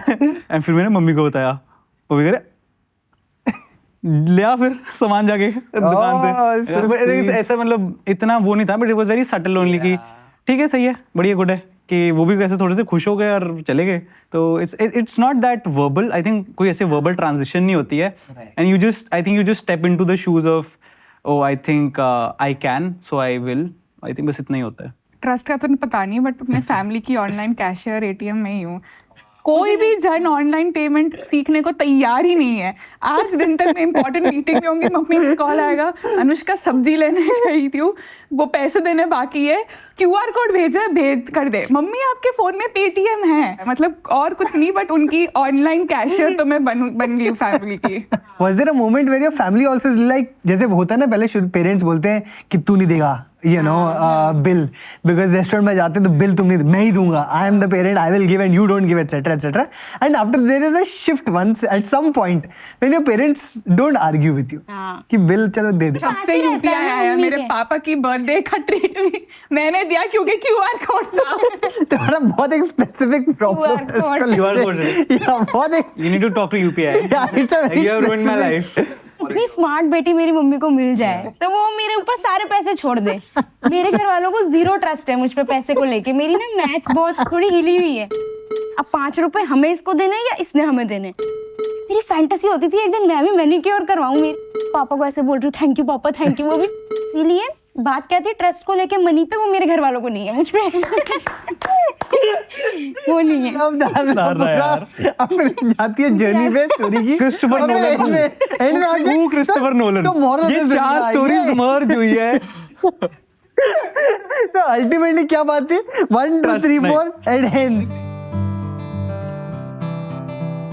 एंड फिर मैंने मम्मी को बताया. मम्मी कह रहे लिया फिर सामान जाके दुकान से. But ऐसा मतलब इतना वो नहीं था, but it was very subtle only कि ठीक है, सही है, बढ़िया, गुड है, कि वो भी वैसे थोड़े से खुश हो गए और चले गए. तो it's not that verbal. I think कोई ऐसे वर्बल ट्रांजिशन नहीं होती है. And you just step into the shoes of oh I think I can, so I will. I think बस इतना ही होता है. ट्रस्ट का तो पता नहीं, बट अपने फैमिली की ऑनलाइन कैशियर एटीएम में ही हूँ. कोई भी जन ऑनलाइन पेमेंट सीखने को तैयार ही नहीं है. आज दिन तक मैं इंपॉर्टेंट मीटिंग में होंगी, मम्मी का कॉल आएगा, अनुष्का सब्जी लेने गई थी, वो पैसे देने बाकी है, QR कोड भेजा, भेज कर दे. मम्मी आपके फोन में पेटीएम है. मतलब और कुछ नहीं, बट उनकी ऑनलाइन कैशियर तो मैं बन गई फैमिली की. Was there a moment where your family also is like, जैसे होता है ना, पहले पेरेंट्स बोलते हैं कि तू नहीं देगा, you know, bill, because restaurant में जाते हैं तो bill तुम नहीं, मैं ही दूंगा, I am the parent, I will give and you don't give, etc. etc. And after there is a shift once at some point when your parents don't argue with you हाँ. कि bill चलो दे दे. जब से रहता है यूपीआई ना आया मम्मी मेरे के। पापा की बर्थडे का ट्रीट भी मैंने दिया क्योंकि क्यूआर कोड था। तुम्हारा बहुत एक specific problem है इसको code. QR लेके। code है। Yeah, बहुत एक You need to talk to UPI. Yeah, it's a very You have ruined my specific- life. इतनी स्मार्ट बेटी मेरी मम्मी को मिल जाए तो वो मेरे ऊपर सारे पैसे छोड़ दे। मेरे घर वालों को 0 ट्रस्ट है मुझ पे पैसे को लेके। मेरी ना मैथ्स बहुत थोड़ी हिली हुई है। अब 5 रुपए हमें इसको देने या इसने हमें देने। मेरी फैंटेसी होती थी एक दिन मैं भी मैनिक्योर करवाऊं। मेरे पापा को ऐसे बोल रही हूँ थैंक यू पापा थैंक यू। वो भी इसीलिए बात क्या थी ट्रस्ट को लेके मनी पे, वो मेरे घर वालों को नहीं है मुझ पे। वो नहीं है। अब दादा यार। अपने जाती है जर्नी पे स्टोरी की Christopher Nolan Who Christopher Nolan? तो moral ये is 4 स्टोरीज मर्ज हुई है। तो अल्टीमेटली क्या बात थी 1 2 Trust 3 नहीं। 4 एंड हेंस।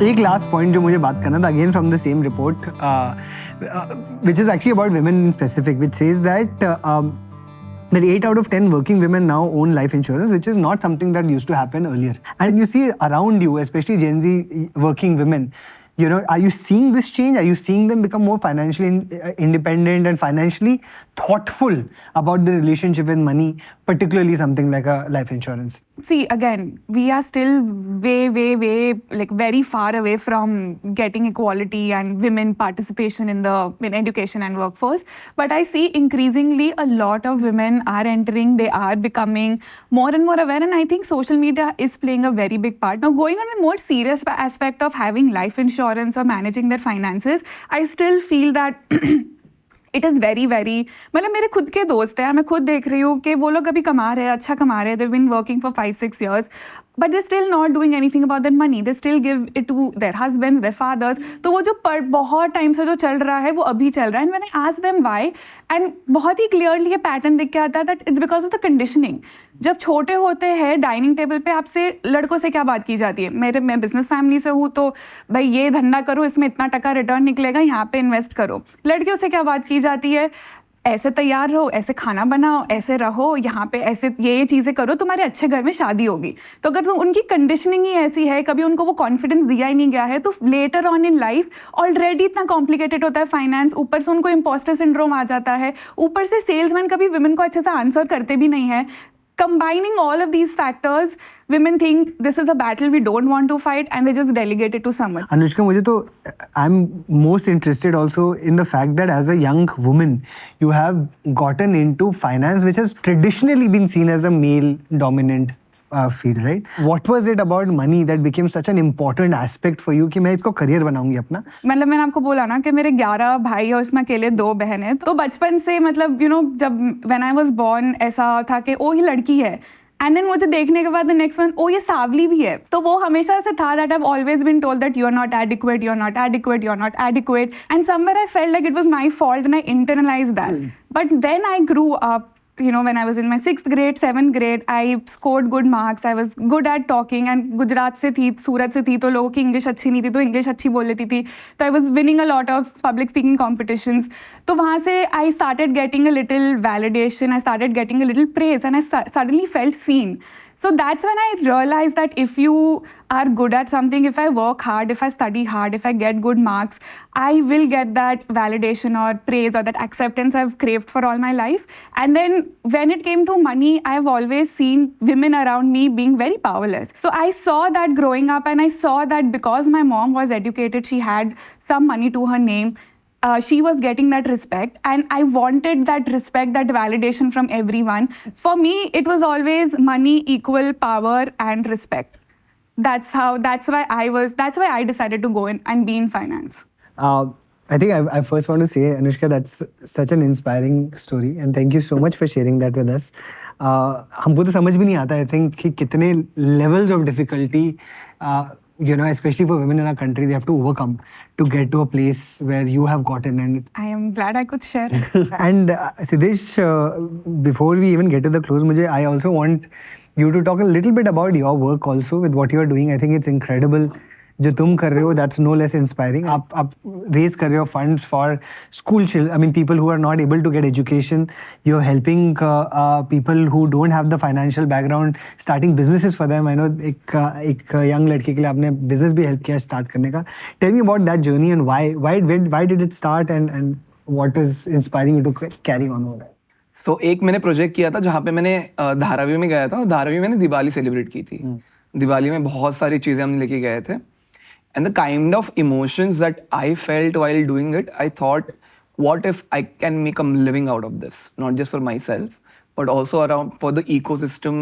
एक लास्ट पॉइंट जो मुझे बात करना था again from the same report which is actually about women in specific, which says that that 8 out of 10 working women now own life insurance, which is not something that used to happen earlier. And you see around you, especially Gen Z working women, you know, are you seeing this change? Are you seeing them become more financially independent and financially thoughtful about the relationship with money, particularly something like a life insurance? See, again, we are still way, like very far away from getting equality and women participation in education and workforce. But I see increasingly a lot of women are entering, they are becoming more and more aware. And I think social media is playing a very big part. Now, going on a more serious aspect of having life insurance or managing their finances, I still feel that it is very मतलब मेरे खुद के दोस्त हैं, मैं खुद देख रही हूँ कि वो लोग अभी कमा रहे हैं, अच्छा कमा रहे हैं, they've been working for 5-6 years, but they still not doing anything about that money, they still give it to their husbands, their fathers. तो वो जो बहुत टाइम से जो चल रहा है वो अभी चल रहा है। And when I ask them why, and बहुत ही क्लियरली ये पैटर्न दिख के आता है that it's because of the conditioning. जब छोटे होते हैं डाइनिंग टेबल पे आपसे लड़कों से क्या बात की जाती है, मैं बिजनेस फैमिली से हूँ तो भाई ये धंधा करो, इसमें इतना टका रिटर्न निकलेगा, यहाँ पे इन्वेस्ट करो। लड़कियों से क्या बात की जाती है, ऐसे तैयार रहो, ऐसे खाना बनाओ, ऐसे रहो, यहाँ पे ऐसे ये चीज़ें करो, तुम्हारे अच्छे घर में शादी होगी। तो अगर उनकी कंडीशनिंग ही ऐसी है, कभी उनको वो कॉन्फिडेंस दिया ही नहीं गया है, तो later on in life already इतना कॉम्प्लिकेटेड होता है फाइनेंस, ऊपर से उनको इम्पोस्टर सिंड्रोम आ जाता है, ऊपर से सेल्समैन कभी विमेन को अच्छे से आंसर करते भी नहीं है। Combining all of these factors, women think this is a battle we don't want to fight and they just delegate it to someone. Anushka, मुझे तो I'm most interested also in the fact that as a young woman, you have gotten into finance, which has traditionally been seen as a male-dominant field, right? What was it about money that became such an important aspect for you कि मैं इसको करियर बनाऊंगी अपना? मतलब मैंने आपको बोला ना कि मेरे 11 भाई और उसमें अकेले 2 बहन हैं, तो बचपन से मतलब जब व्हेन आई वाज बोर्न ऐसा था कि ओ ये लड़की है, एंड देन मुझे देखने के बाद द नेक्स्ट वन ओ ये सावली भी है। तो वो हमेशा से था that I have always been told that you are not adequate, you are not adequate, you are not adequate, and somewhere I felt like it was my fault and I internalised that. But then I grew up, when I was in my 6th grade, 7th grade, I scored good marks. I was good at talking and Gujarat से थी, सूरत से थी, तो लोगों की इंग्लिश अच्छी नहीं थी, तो इंग्लिश अच्छी बोल लेती थी। तो I was winning a lot of public speaking competitions. तो वहाँ से I started getting a little validation, I started getting a little praise, and I suddenly felt seen. So that's when I realized that if you are good at something, if I work hard, if I study hard, if I get good marks, I will get that validation or praise or that acceptance I've craved for all my life. And then when it came to money, I've always seen women around me being very powerless. So I saw that growing up, and I saw that because my mom was educated, she had some money to her name. She was getting that respect, and I wanted that respect, that validation from everyone. For me, it was always money equal power and respect. That's why I decided to go in and be in finance. I think I first want to say, Anushka, that's such an inspiring story, and thank you so much for sharing that with us. हमको तो समझ भी नहीं आता, I think, कि कितने levels of difficulty, especially for women in our country, they have to overcome to get to a place where you have gotten. And I am glad I could share. and Siddesh, before we even get to the close, I also want you to talk a little bit about your work also with what you are doing. I think it's incredible जो तुम कर रहे हो that's no less inspiring. आप raise कर रहे हो funds for school children. I mean people who are not able to get education. You're helping people who don't have the financial background starting businesses for them. I know एक young लड़के के लिए आपने business भी help किया start करने का. Tell me about that journey and why did it start and what is inspiring you to carry on with that? So एक मैंने प्रोजेक्ट किया था जहाँ पे मैंने धारावी में गया था और धारावी में मैंने दिवाली सेलिब्रेट की थी. दिवाली में बहुत सारी चीज़ें हम लेके गए थे. And the kind of emotions that I felt while doing it, I thought, what if I can make a living out of this? Not just for myself, but also around for the ecosystem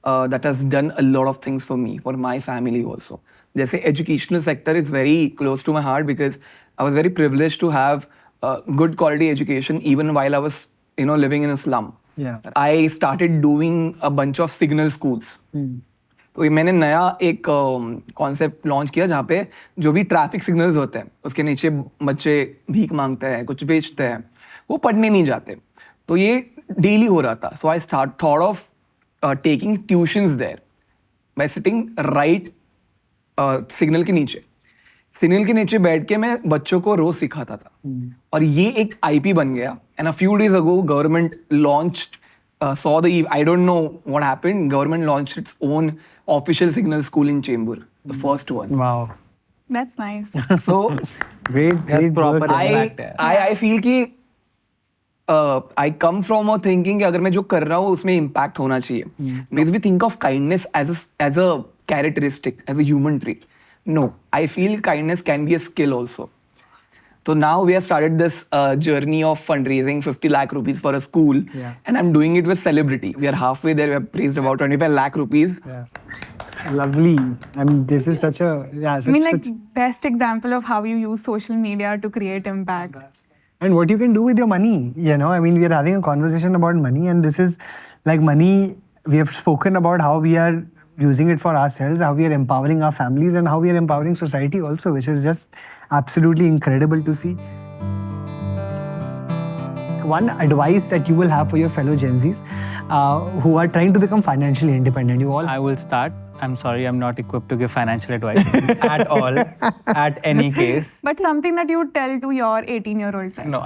that has done a lot of things for me, for my family also. जैसे educational sector is very close to my heart because I was very privileged to have good quality education even while I was, living in a slum. Yeah. I started doing a bunch of signal schools. तो ये मैंने नया एक कॉन्सेप्ट लॉन्च किया जहाँ पे जो भी ट्रैफिक सिग्नल्स होते हैं उसके नीचे बच्चे भीख मांगते हैं, कुछ बेचते हैं, वो पढ़ने नहीं जाते. तो ये डेली हो रहा था. So I thought of taking tuitions there by sitting right signal के नीचे. सिग्नल के नीचे बैठ के मैं बच्चों को रोज सिखाता था. और ये एक आईपी बन गया. And a few days ago government launched saw I don't know what happened. Government launched its own official signal school in Chembur, the first one. Wow. That's nice. So Great proper work. impact है. I feel कि I come from a thinking कि अगर मैं जो कर रहा हूँ उसमें impact होना चाहिए. Because we think of kindness as a characteristic, as a human trait. No, I feel kindness can be a skill also. So now we have started this journey of fundraising 50 lakh rupees for a school. Yeah. And I'm doing it with celebrity. We are halfway there. We have raised about 25 lakh rupees. Yeah. Lovely. I mean, this is such a I mean, like, best example of how you use social media to create impact. and what you can do with your money. I mean, we are having a conversation about money, and this is like money. We have spoken about how we are using it for ourselves, how we are empowering our families, and how we are empowering society also, which is just absolutely incredible to see. One advice that you will have for your fellow Gen Zs who are trying to become financially independent. You all I will start. I'm sorry, I'm not equipped to give financial advice at all, at any case. But something that you would tell to your 18-year-old self. No,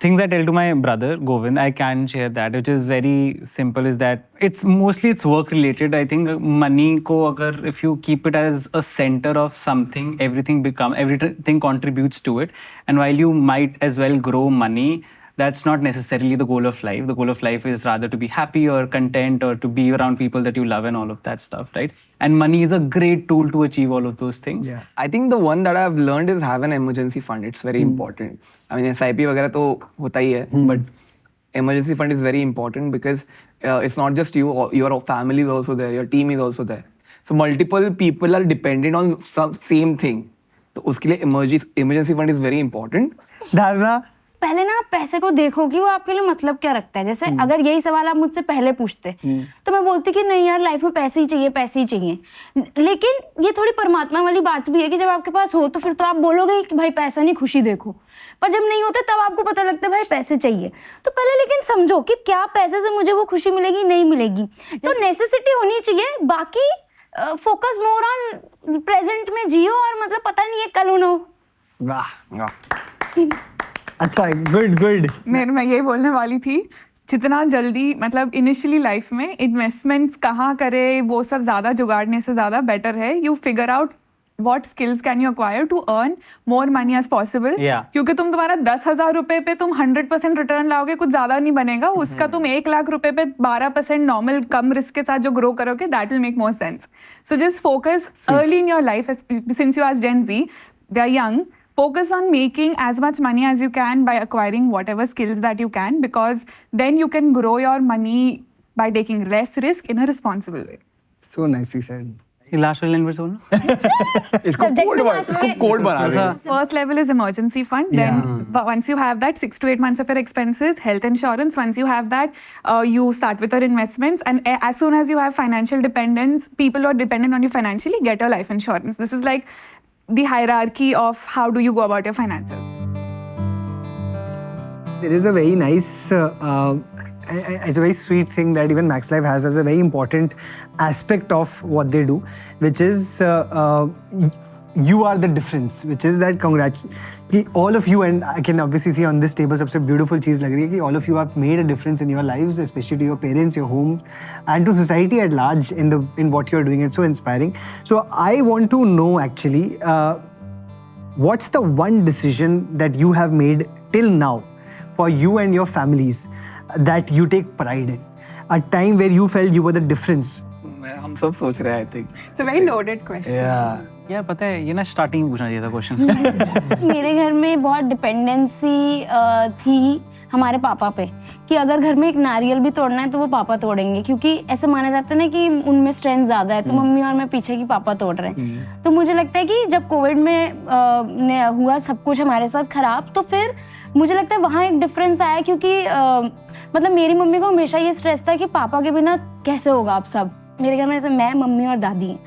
things I tell to my brother Govind, I can share that, which is very simple. Is that it's mostly work related. I think money ko agar if you keep it as a center of something, everything contributes to it. And while you might as well grow money, that's not necessarily the goal of life. The goal of life is rather to be happy or content or to be around people that you love and all of that stuff, right? And money is a great tool to achieve all of those things. Yeah. I think the one that I've learned is have an emergency fund. It's very important. I mean, SIP वगैरह तो होता ही है, but emergency fund is very important because it's not just you. Your family is also there. Your team is also there. So multiple people are dependent on some same thing. तो उसके लिए emergency fund is very important. Dharna, पहले ना आप पैसे को देखो कि वो आपके लिए मतलब क्या रखता है. जैसे अगर यही सवाल आप मुझसे पहले पूछते तो मैं बोलती कि नहीं यार, लाइफ में पैसे ही चाहिए, पैसे ही चाहिए. लेकिन ये थोड़ी परमात्मा वाली बात भी है कि जब आपके पास हो तो फिर तो आप बोलोगे कि भाई पैसा नहीं, खुशी देखो. पर जब नहीं होते तब आपको पता लगता है भाई पैसे चाहिए. तो पहले लेकिन समझो कि क्या पैसे से मुझे वो खुशी मिलेगी, नहीं मिलेगी. तो नेसेसिटी होनी चाहिए. बाकी फोकस मोर ऑन प्रेजेंट में जियो, और मतलब पता नहीं है कल होना हो. वाह, अच्छा, गुड. मैं यही बोलने वाली थी, जितना जल्दी मतलब इनिशियली लाइफ में इन्वेस्टमेंट्स कहाँ करे वो सब ज़्यादा जुगाड़ने से ज़्यादा बेटर है you figure out what skills can you acquire to earn more money as possible. Yeah. क्योंकि तुम तुम्हारा 10,000 रुपए पे तुम 100% रिटर्न लाओगे, कुछ ज्यादा नहीं बनेगा. उसका तुम 1 लाख रुपए पे 12% नॉर्मल कम रिस्क के साथ जो ग्रो करोगे, that will make more sense. So just focus early in your life, since you are Gen Z, they are young. Focus on making as much money as you can by acquiring whatever skills that you can, because then you can grow your money by taking less risk in a responsible way. So nicely said. ये लास्ट वाली लाइन पर बोलना. इसको कोड बना दे. First level is emergency fund. Then once you have that, 6 to 8 months of your expenses, health insurance. Once you have that, you start with your investments. And as soon as you have financial dependence, people who are dependent on you financially, get your life insurance. This is like the hierarchy of how do you go about your finances. There is a very nice, it's a very sweet thing that even Max Life has as a very important aspect of what they do, which is you are the difference, which is that कि all of you, and I can obviously see on this table सबसे beautiful चीज़ लग रही है कि all of you have made a difference in your lives, especially to your parents, your home, and to society at large in what you're doing. It's so inspiring. So I want to know actually, what's the one decision that you have made till now for you and your families that you take pride in? A time where you felt you were the difference. हम सब सोच रहे हैं, I think. It's a very loaded question. यार पता है ये ना स्टार्टिंग में पूछना चाहिए था क्वेश्चन. मेरे घर में बहुत डिपेंडेंसी थी हमारे पापा पे कि अगर घर में एक नारियल भी तोड़ना है तो वो पापा तोड़ेंगे, क्योंकि ऐसे माना जाता है ना कि उनमें स्ट्रेंथ ज़्यादा है, तो मम्मी और मैं पीछे की पापा तोड़ रहे हैं. तो मुझे लगता है कि जब कोविड में हुआ सब कुछ हमारे साथ खराब, तो फिर मुझे लगता है वहाँ एक डिफरेंस आया, क्योंकि मतलब मेरी मम्मी को हमेशा ये स्ट्रेस था कि पापा के बिना कैसे होगा आप सब. मेरे घर में जैसे मैं, मम्मी और दादी हैं,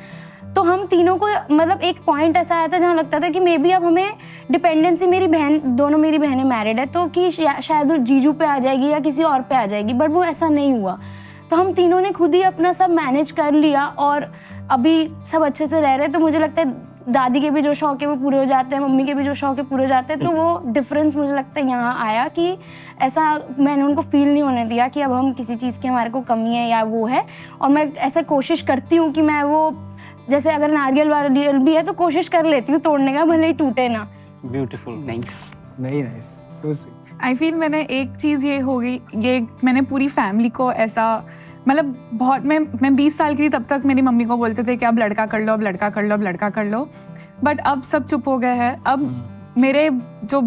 तो हम तीनों को मतलब एक पॉइंट ऐसा आया था जहाँ लगता था कि मे बी अब हमें डिपेंडेंसी, मेरी बहनें मैरिड है तो कि शायद जीजू पे आ जाएगी या किसी और पे आ जाएगी, बट वो ऐसा नहीं हुआ. तो हम तीनों ने खुद ही अपना सब मैनेज कर लिया और अभी सब अच्छे से रह रहे हैं. तो मुझे लगता है दादी के भी जो शौक है वो पूरे हो जाते हैं, मम्मी के भी जो शौक है पूरे हो जाते हैं. तो वो डिफरेंस मुझे लगता है यहाँ आया कि ऐसा मैंने उनको फील नहीं होने दिया कि अब हम किसी चीज़ की हमारे को कमी है या वो है. और मैं ऐसे कोशिश करती हूँ कि मैं वो, जैसे अगर नारियल वारियल भी है तो कोशिश कर लेती हूँ तोड़ने का, भले ही टूटे ना. Beautiful, Nice. Very nice. So sweet. I feel मैंने एक चीज़ ये हो गई, ये मैंने पूरी फैमिली को ऐसा मतलब बहुत, मैं 20 साल की थी तब तक मेरी मम्मी को बोलते थे कि अब लड़का कर लो, अब लड़का कर लो, अब लड़का कर लो. बट अब सब चुप हो गए हैं. अब मेरे जो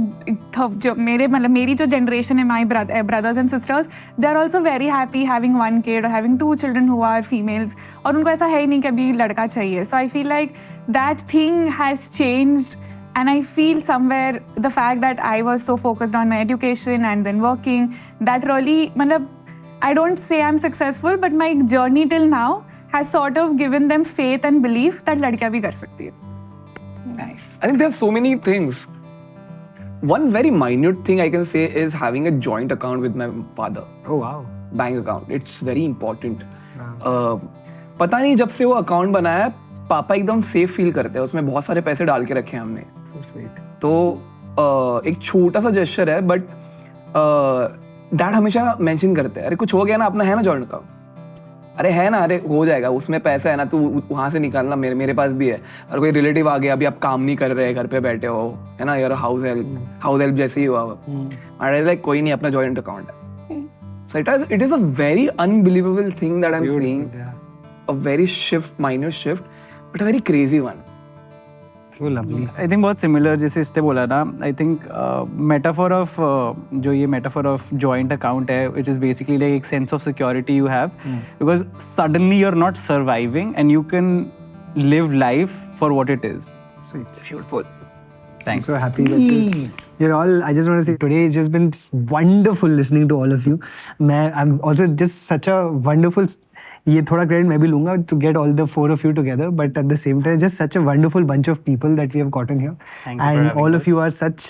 मेरे मतलब मेरी जो जनरेशन है, my brothers and sisters, they are also very happy having 1 kid और having 2 children who are females, और उनको ऐसा है ही नहीं कि अभी लड़का चाहिए. So I feel like that thing has changed. And I feel somewhere the fact that I was so focused on my education and then working, that really, I don't say I'm successful, but my journey till now has sort of given them faith and belief that लड़कियाँ भी कर सकती है. Nice. I think there's so many things. One very minute thing I can say is having a joint account with my father. Oh wow. Bank account. It's very important. पता नहीं जब से वो अकाउंट बनाया पापा एकदम सेफ फील करते हैं, उसमें बहुत सारे पैसे डाल के रखे हैं हमने. So sweet. तो एक छोटा सा जेस्चर है, बट डैड हमेशा मेंशन करते हैं, अरे कुछ हो गया ना, अपना है ना जॉइंट अकाउंट, अरे है ना, अरे हो जाएगा, उसमें पैसा है ना, तू वहाँ से निकालना, मेरे पास भी है. और कोई रिलेटिव आ गया, अभी आप काम नहीं कर रहे, घर पे बैठे हो, है ना, यार हाउस हेल्प जैसे ही हुआ. अरे लाइक कोई नहीं, अपना जॉइंट अकाउंट है. So it is a very unbelievable thing that I am seeing, a very minute shift, but a very crazy one. So lovely. I think बहुत सिमिलर जैसे इसने बोला ना. आई थिंक मेटाफोर ऑफ जो ये मेटाफोर ऑफ जॉइंट अकाउंट है, विच इज बेसिकली लाइक एक sense of security you have, because suddenly you are not surviving and you can live life for what it is. Sweet. Beautiful. Thanks. So happy that you're all. I just want to say today it's just been wonderful listening to all of you. I'm also just such a wonderful. ये थोड़ा क्रेडिट मैं भी लूंगा to get all the 4 of you together, but at the same time just such a wonderful bunch of people that we have gotten here. Thank you for And having all us. of you are such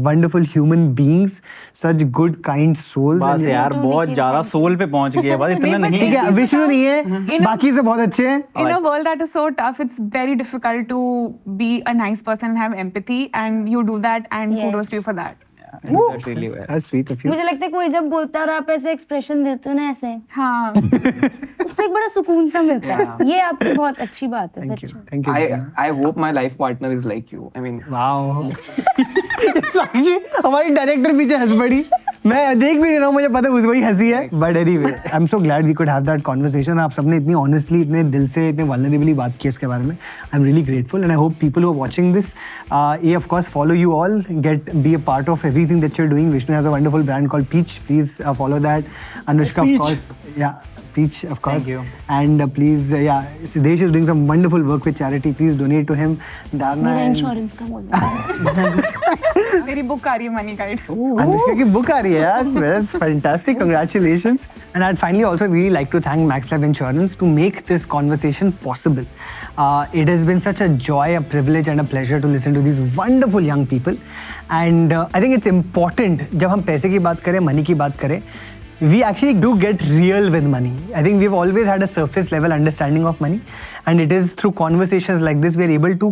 wonderful human beings, such good kind souls. बस And- यार बहुत ज्यादा सोल पे पहुंच गया, बस इतना नहीं, but नहीं. ठीक है, विष्णु नहीं है, बाकी से बहुत अच्छे हैं. In a world that is so tough, it's very difficult to be a nice person and have empathy, and you do that, and Yes. kudos to you for that. That's really well. That's sweet of you. मुझे लगता है कोई जब बोलता है और आप ऐसे एक्सप्रेशन देते हो ना ऐसे, हाँ. उससे एक बड़ा सुकून सा मिलता है. ये आपकी बहुत अच्छी बात है. Thank you. सच में. Thank you. I hope my life partner is like you. I mean, wow. Sakshi हमारी डायरेक्टर पीछे हंस पड़ी. मैं देख भी नहीं रहा हूँ, मुझे पता है वही हंसी है. But anyway, I am so glad we could have that conversation. आप सबने इतनी ऑनेस्टली, इतने दिल से, इतने वल्नरेबली बात की इसके बारे में. I am really grateful and I hope people who are watching this, ये of course follow you all, get be a part of everything that you are doing. Vishnu has a wonderful brand called Peach. Please follow that. Anushka, of course. Yeah. Peach, of course. Thank you. And please, Siddesh is doing some wonderful work with charity. Please donate to him. Dharna मेरा and इंश्योरेंस का बोल रहा मेरी बुक आ रही है मनी गाइड. Anushka की book आ रही है यार. That's fantastic. Congratulations. And I'd finally also really like to thank Max Life Insurance to make this conversation possible. It has been such a joy, a privilege, and a pleasure to listen to these wonderful young people. And I think it's important जब हम पैसे की बात करें, money की बात करें, we actually do get real with money. I think we've always had a surface level understanding of money, and it is through conversations like this we are able to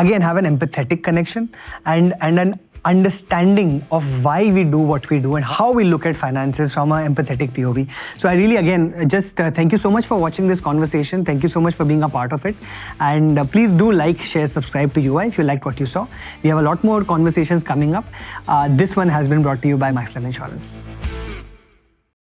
again have an empathetic connection and an understanding of why we do what we do and how we look at finances from an empathetic POV. So I really again just thank you so much for watching this conversation. Thank you so much for being a part of it, and please do like, share, subscribe to UI if you liked what you saw. We have a lot more conversations coming up. This one has been brought to you by Max Life Insurance.